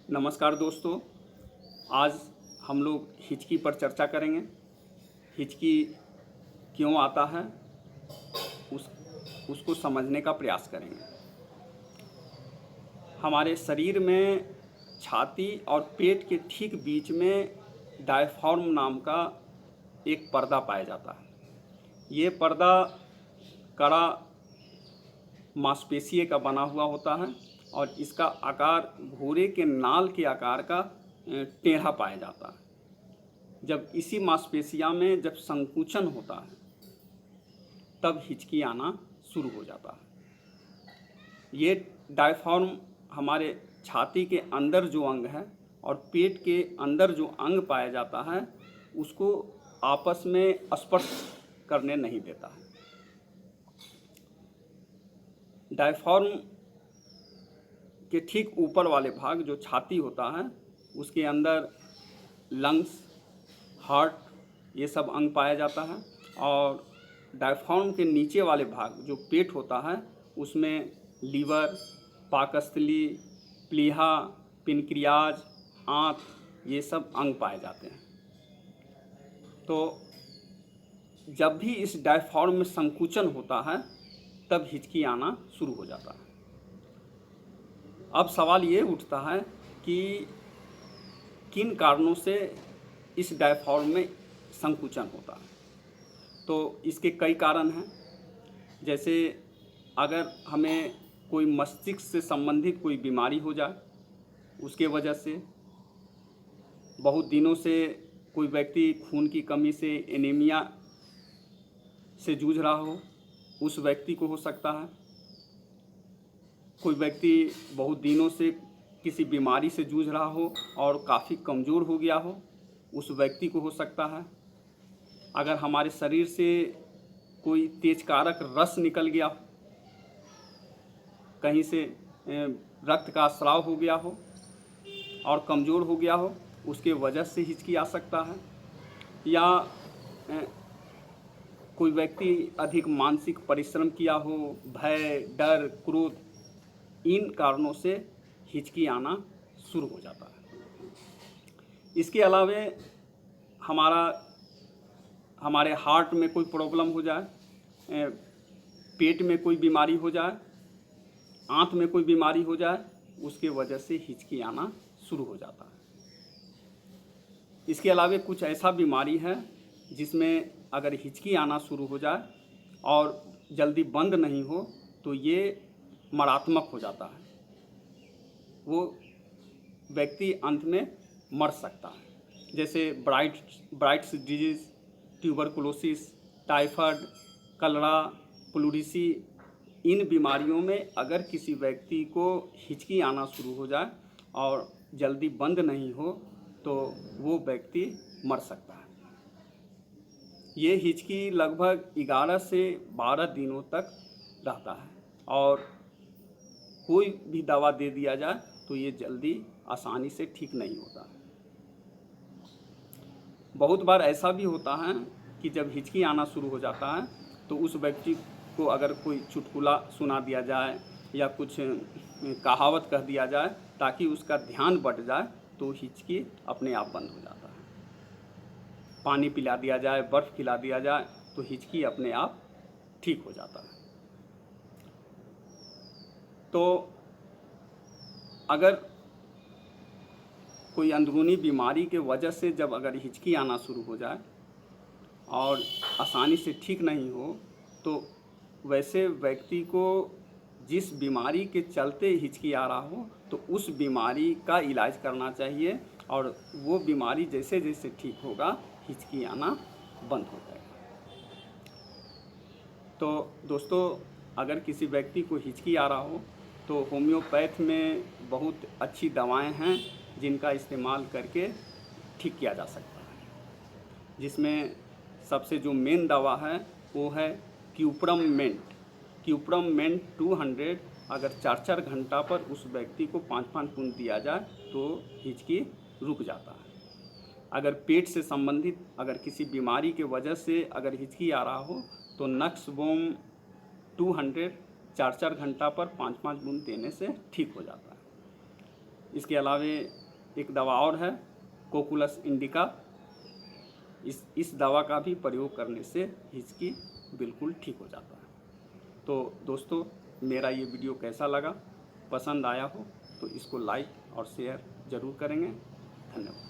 नमस्कार दोस्तों। आज हम लोग हिचकी पर चर्चा करेंगे। हिचकी क्यों आता है उस उसको समझने का प्रयास करेंगे। हमारे शरीर में छाती और पेट के ठीक बीच में डायफ्राम नाम का एक पर्दा पाया जाता है। ये पर्दा कड़ा मांसपेशियों का बना हुआ होता है और इसका आकार घोड़े के नाल के आकार का टेढ़ा पाया जाता है। जब इसी मांसपेशियों में जब संकुचन होता है तब हिचकी आना शुरू हो जाता है। ये डायफ्राम हमारे छाती के अंदर जो अंग है और पेट के अंदर जो अंग पाया जाता है उसको आपस में स्पर्श करने नहीं देता है। डायफ्राम के ठीक ऊपर वाले भाग जो छाती होता है उसके अंदर लंग्स, हार्ट ये सब अंग पाया जाता है और डायफ्राम के नीचे वाले भाग जो पेट होता है उसमें लीवर, पाकस्थली, प्लीहा, पिनक्रियाज, आंत ये सब अंग पाए जाते हैं। तो जब भी इस डायफ्राम में संकुचन होता है तब हिचकी आना शुरू हो जाता है। अब सवाल ये उठता है कि किन कारणों से इस डायफ्राम में संकुचन होता है। तो इसके कई कारण हैं। जैसे अगर हमें कोई मस्तिष्क से संबंधित कोई बीमारी हो जाए, उसके वजह से बहुत दिनों से कोई व्यक्ति खून की कमी से, एनीमिया से जूझ रहा हो, उस व्यक्ति को हो सकता है। कोई व्यक्ति बहुत दिनों से किसी बीमारी से जूझ रहा हो और काफ़ी कमज़ोर हो गया हो, उस व्यक्ति को हो सकता है। अगर हमारे शरीर से कोई तेजकारक रस निकल गया हो, कहीं से रक्त का स्राव हो गया हो और कमज़ोर हो गया हो, उसके वजह से हिचकी आ सकता है। या कोई व्यक्ति अधिक मानसिक परिश्रम किया हो, भय, डर, क्रोध, इन कारणों से हिचकी आना शुरू हो जाता है। इसके अलावा हमारे हार्ट में कोई प्रॉब्लम हो जाए, पेट में कोई बीमारी हो जाए, आंत में कोई बीमारी हो जाए, उसके वजह से हिचकी आना शुरू हो जाता है। इसके अलावा कुछ ऐसा बीमारी है जिसमें अगर हिचकी आना शुरू हो जाए और जल्दी बंद नहीं हो तो ये मारात्मक हो जाता है। वो व्यक्ति अंत में मर सकता है। जैसे ब्राइट्स डिजीज़, ट्यूबरकुलोसिस, टाइफाइड, कलरा, प्लूरिसी, इन बीमारियों में अगर किसी व्यक्ति को हिचकी आना शुरू हो जाए और जल्दी बंद नहीं हो तो वो व्यक्ति मर सकता है। ये हिचकी लगभग 11 से 12 दिनों तक रहता है और कोई भी दवा दे दिया जाए तो ये जल्दी आसानी से ठीक नहीं होता। बहुत बार ऐसा भी होता है कि जब हिचकी आना शुरू हो जाता है तो उस व्यक्ति को अगर कोई चुटकुला सुना दिया जाए या कुछ कहावत कह दिया जाए ताकि उसका ध्यान बट जाए तो हिचकी अपने आप बंद हो जाता है। पानी पिला दिया जाए, बर्फ़ खिला दिया जाए तो हिचकी अपने आप ठीक हो जाता है। तो अगर कोई अंदरूनी बीमारी के वजह से जब अगर हिचकी आना शुरू हो जाए और आसानी से ठीक नहीं हो तो वैसे व्यक्ति को जिस बीमारी के चलते हिचकी आ रहा हो तो उस बीमारी का इलाज करना चाहिए और वो बीमारी जैसे जैसे ठीक होगा हिचकी आना बंद हो जाएगा। तो दोस्तों, अगर किसी व्यक्ति को हिचकी आ रहा हो तो होम्योपैथ में बहुत अच्छी दवाएं हैं जिनका इस्तेमाल करके ठीक किया जा सकता है। जिसमें सबसे जो मेन दवा है वो है क्यूप्रम मेंट 200 अगर 4-4 घंटा पर उस व्यक्ति को 5-5 बूंद दिया जाए तो हिचकी रुक जाता है। अगर पेट से संबंधित अगर किसी बीमारी के वजह से अगर हिचकी आ रहा हो तो नक्सबोम 200 4-4 घंटा पर 5-5 बूंद देने से ठीक हो जाता है। इसके अलावे एक दवा और है कोकुलस इंडिका। इस दवा का भी प्रयोग करने से हिचकी बिल्कुल ठीक हो जाता है। तो दोस्तों, मेरा ये वीडियो कैसा लगा, पसंद आया हो तो इसको लाइक और शेयर ज़रूर करेंगे। धन्यवाद।